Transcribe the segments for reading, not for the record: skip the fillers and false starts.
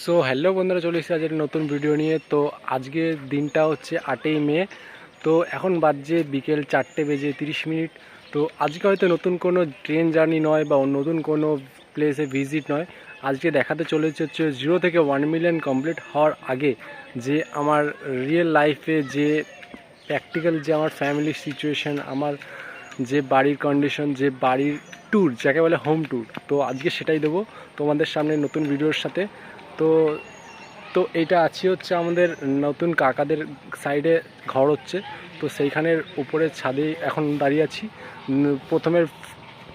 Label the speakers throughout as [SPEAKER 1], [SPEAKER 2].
[SPEAKER 1] So hello বন্ধুরা, চলে এসেছি আজকের নতুন ভিডিও নিয়ে। তো আজকের দিনটা হচ্ছে 8ই মে। তো এখন বাজছে বিকেল 4:30। তো আজকে হয়তো নতুন কোনো ট্রেন জার্নি নয় বা নতুন কোনো প্লেসে ভিজিট নয়। আজকে দেখাতে চলেছে হচ্ছে 0 থেকে 1 মিলিয়ন কমপ্লিট হওয়ার আগে যে আমার রিয়েল লাইফে যে প্র্যাকটিক্যাল যে আমার ফ্যামিলির সিচুয়েশান, আমার যে বাড়ির কন্ডিশন, যে বাড়ির ট্যুর যাকে বলে হোম ট্যুর, তো আজকে সেটাই দেবো তোমাদের সামনে নতুন ভিডিওর সাথে। তো তো এইটা আছে হচ্ছে আমাদের নতুন কাকাদের সাইডে ঘর হচ্ছে, তো সেইখানের উপরে ছাদে এখন দাঁড়িয়ে আছি।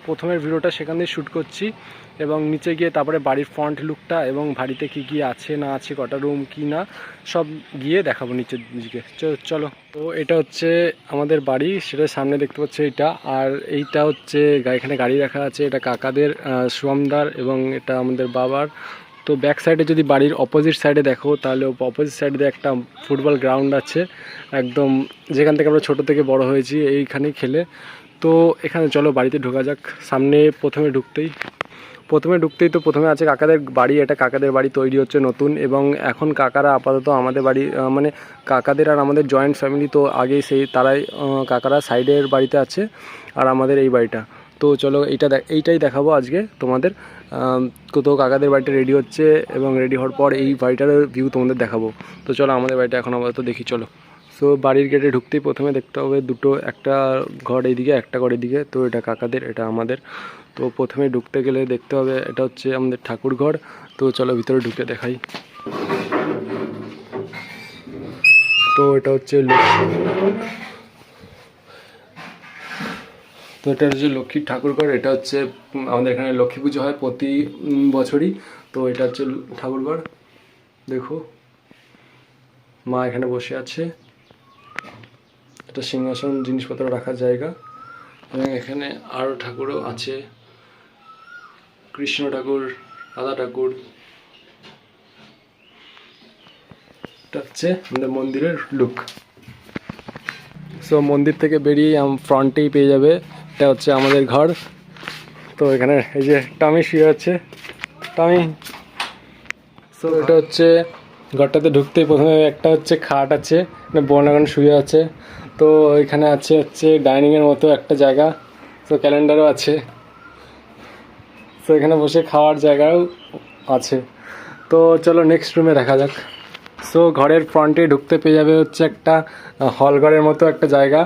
[SPEAKER 1] প্রথমের ভিডিওটা সেখান দিয়ে শ্যুট করছি এবং নিচে গিয়ে তারপরে বাড়ির ফ্রন্ট লুকটা এবং বাড়িতে কী কী আছে না আছে, কটা রুম কী না, সব গিয়ে দেখাবো নিচের দিকে। চলো। তো এটা হচ্ছে আমাদের বাড়ি, সেটা সামনে দেখতে পাচ্ছি এইটা। আর এইটা হচ্ছে এখানে গাড়ি রাখা আছে, এটা কাকাদের, সুয়ামদার, এবং এটা আমাদের বাবার। তো ব্যাক সাইডে যদি বাড়ির অপোজিট সাইডে দেখো, তাহলে অপোজিট সাইডে একটা ফুটবল গ্রাউন্ড আছে, একদম যেখান থেকে আমরা ছোটো থেকে বড় হয়েছি এইখানেই খেলে। তো এখানে চলো বাড়িতে ঢোকা যাক। সামনে প্রথমে ঢুকতেই তো প্রথমে আছে কাকাদের বাড়ি। এটা কাকাদের বাড়ি তৈরি হচ্ছে নতুন, এবং এখন কাকারা আপাতত আমাদের বাড়ি, মানে কাকাদের আর আমাদের জয়েন্ট ফ্যামিলি, তো আগেই তারাই কাকারা সাইডের বাড়িতে আছে আর আমাদের এই বাড়িটা। তো চলো এইটাই দেখাবো আজকে তোমাদের। তো কাকাদের বাড়িটা রেডি হচ্ছে এবং রেডি হওয়ার পর এই বাড়িটার ভিউ তোমাদের দেখাবো। তো চলো আমাদের বাড়িটা এখন আপাতত দেখি, চলো। সো বাড়ির গেটে ঢুকতেই প্রথমে দেখতে হবে দুটো, একটা ঘর এইদিকে, একটা ঘর এদিকে। তো এটা কাকাদের, এটা আমাদের। তো প্রথমে ঢুকতে গেলে দেখতে হবে এটা হচ্ছে আমাদের ঠাকুর ঘর। তো চলো ভিতরে ঢুকে দেখাই। তো এটা হচ্ছে লক্ষ্মীর ঠাকুর ঘর। এটা হচ্ছে আমাদের এখানে লক্ষ্মী পুজো হয় প্রতি বছরই। তো এটা হচ্ছে ঠাকুর ঘর। দেখো মা এখানে বসে আছে, এটা সিংহাসন, জিনিসপত্র রাখার জায়গা। এবং এখানে আরও ঠাকুরও আছে, কৃষ্ণ ঠাকুর, রাধা ঠাকুর। এটা হচ্ছে আমাদের মন্দিরের লুক। সো মন্দির থেকে বেরিয়ে ফ্রন্টেই পেয়ে যাবে, এটা হচ্ছে আমাদের ঘর। তো এখানে এই যে টমি শুয়ে আছে, টমি। সো এটা হচ্ছে ঘরটাতে ঢুকতেই প্রথমে একটা হচ্ছে খাট আছে, বোন এখন শুয়ে আছে। তো এখানে হচ্ছে ডাইনিংয়ের মতো একটা জায়গা। তো ক্যালেন্ডারও আছে। তো এখানে বসে খাওয়ার জায়গাও আছে। তো চলো নেক্সট রুমে দেখা যাক। সো ঘরের ফ্রন্টে ঢুকতে পেয়ে যাবে হচ্ছে একটা হল ঘরের মতো একটা জায়গা,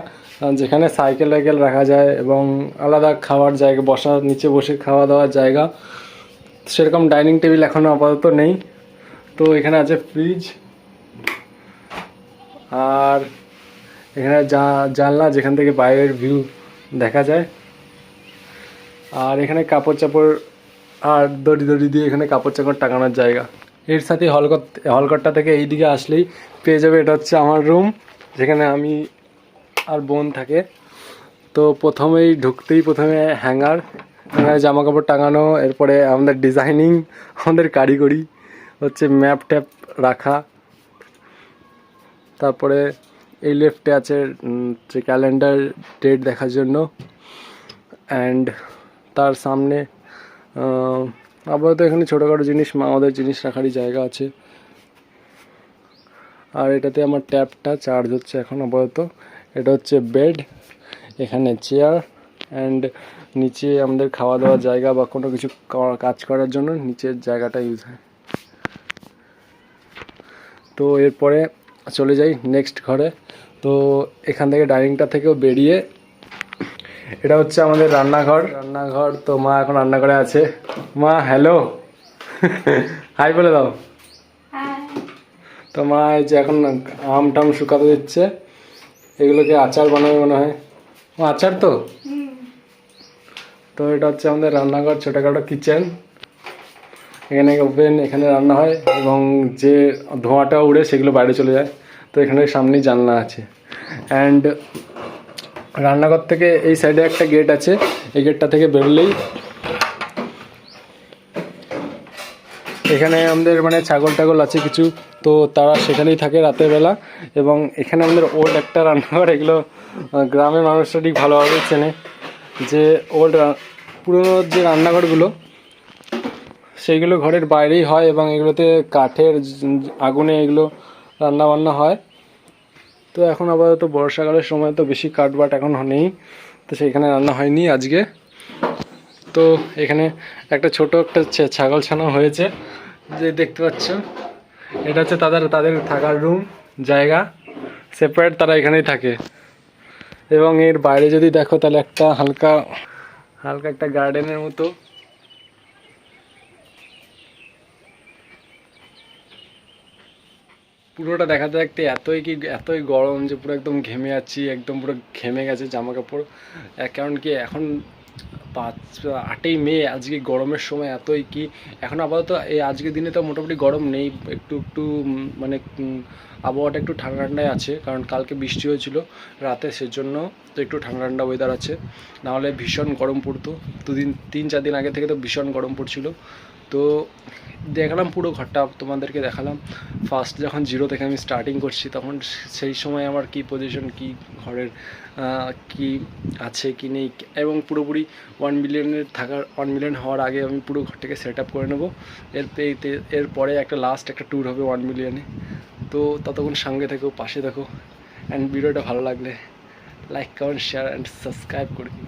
[SPEAKER 1] যেখানে সাইকেল রাখা যায় এবং আলাদা খাওয়ার জায়গা, নিচে বসে খাওয়া দাওয়ার জায়গা। সেরকম ডাইনিং টেবিল এখনও আপাতত নেই। তো এখানে আছে ফ্রিজ, আর এখানে জানলা যেখান থেকে বাইরের ভিউ দেখা যায়। আর এখানে কাপড় চাপড় আর দড়ি দিয়ে এখানে কাপড় চাপড় টাঙানোর জায়গা। এর সাথে হলঘরটা থেকে এই দিকে আসলেই পেয়ে যাবে এটা হচ্ছে আমার রুম, যেখানে আমি আর বোন থাকে। তো ঢুকতেই প্রথমে হ্যাঙ্গার জামা কাপড় টাঙানো, এরপরে আমাদের ডিজাইনিং, আমাদের কারিগরি হচ্ছে ম্যাপ ট্যাপ রাখা। তারপরে এই লেফটে আছে যে ক্যালেন্ডার, ডেট দেখার জন্য। অ্যান্ড তার সামনে আপাতত এখানে ছোটোখাটো জিনিস, আমাদের জিনিস রাখারই জায়গা আছে। আর এটাতে আমার ট্যাপটা চার্জ হচ্ছে এখন আপাতত। এটা হচ্ছে বেড, এখানে চেয়ার, অ্যান্ড নিচে আমাদের খাওয়া দাওয়ার জায়গা বা কোনো কিছু কাজ করার জন্য নিচের জায়গাটা ইউজ হয়। তো এরপরে চলে যাই নেক্সট ঘরে। তো এখান থেকে ডাইনিংটা থেকেও বেরিয়ে এটা হচ্ছে আমাদের রান্নাঘর। তো মা এখন রান্নাঘরে আছে। মা হ্যালো, হাই বলে দাও। তো মা এই যে এখন আম টাম শুকাতে দিচ্ছে, এগুলোকে আচার বানাবে মনে হয়। আচার তো এটা হচ্ছে আমাদের রান্নাঘর, ছোটোখাটো কিচেন। এখানে ওভেন, এখানে রান্না হয় এবং যে ধোঁয়াটা উড়ে সেগুলো বাইরে চলে যায়। তো এখানে সামনেই জানলা আছে। অ্যান্ড রান্নাঘর থেকে এই সাইডে একটা গেট আছে, এই গেটটা থেকে বেরোলেই এখানে আমাদের মানে ছাগল আছে কিছু, তো তারা সেখানেই থাকে রাতের বেলা। এবং এখানে আমাদের ওল্ড একটা রান্নাঘর, এগুলো গ্রামের মানুষরা ঠিক ভালোভাবে চেনে, যে পুরনো যে রান্নাঘরগুলো সেইগুলো ঘরের বাইরেই হয় এবং এগুলোতে কাঠের আগুনে এগুলো রান্না বান্না হয়। তো এখন আপাতত বর্ষাকালের সময় তো বেশি কাঠ বাট এখন নেই, তো সেইখানে রান্না হয়নি আজকে। তো এখানে একটা ছোট একটা ছাগল ছানা হয়েছে, যে দেখতে পাচ্ছ, এটা হচ্ছে তাদের তাদের থাকার রুম জায়গা, সেপারেট, তারা এখানেই থাকে। এবং এর বাইরে যদি দেখো তাহলে একটা হালকা হালকা একটা গার্ডেনের মতো। পুরোটা দেখাতে দেখতে এতই গরম যে পুরো একদম ঘেমে যাচ্ছি, একদম পুরো ঘেমে গেছে জামা কাপড়। কারণ কি এখন 8ই মে, আজকে গরমের সময় এতই কি, এখন আপাতত এই আজকের দিনে তো মোটামুটি গরম নেই, একটু একটু মানে আবহাওয়াটা একটু ঠান্ডা ঠান্ডায় আছে, কারণ কালকে বৃষ্টি হয়েছিল রাতে, সেজন্য তো একটু ঠান্ডা ঠান্ডা ওয়েদার আছে, নাহলে ভীষণ গরম পড়তো। 3-4 দিন আগে থেকে তো ভীষণ গরম পড়ছিল। তো দেখালাম পুরো ঘরটা তোমাদেরকে দেখালাম। ফার্স্ট যখন 0 থেকে আমি স্টার্টিং করছি, তখন সেই সময় আমার কি পজিশন, কি ঘরের কি আছে কি নেই, এবং পুরোপুরি 1 মিলিয়ন হওয়ার আগে আমি পুরো ঘরটাকে সেট আপ করে নেবো। এরপরে একটা লাস্ট একটা ট্যুর হবে 1 মিলিয়নে। তো ততক্ষণ সঙ্গে থেকো, পাশে থেকো, অ্যান্ড ভিডিওটা ভালো লাগলে like, comment, share and subscribe করে দিন।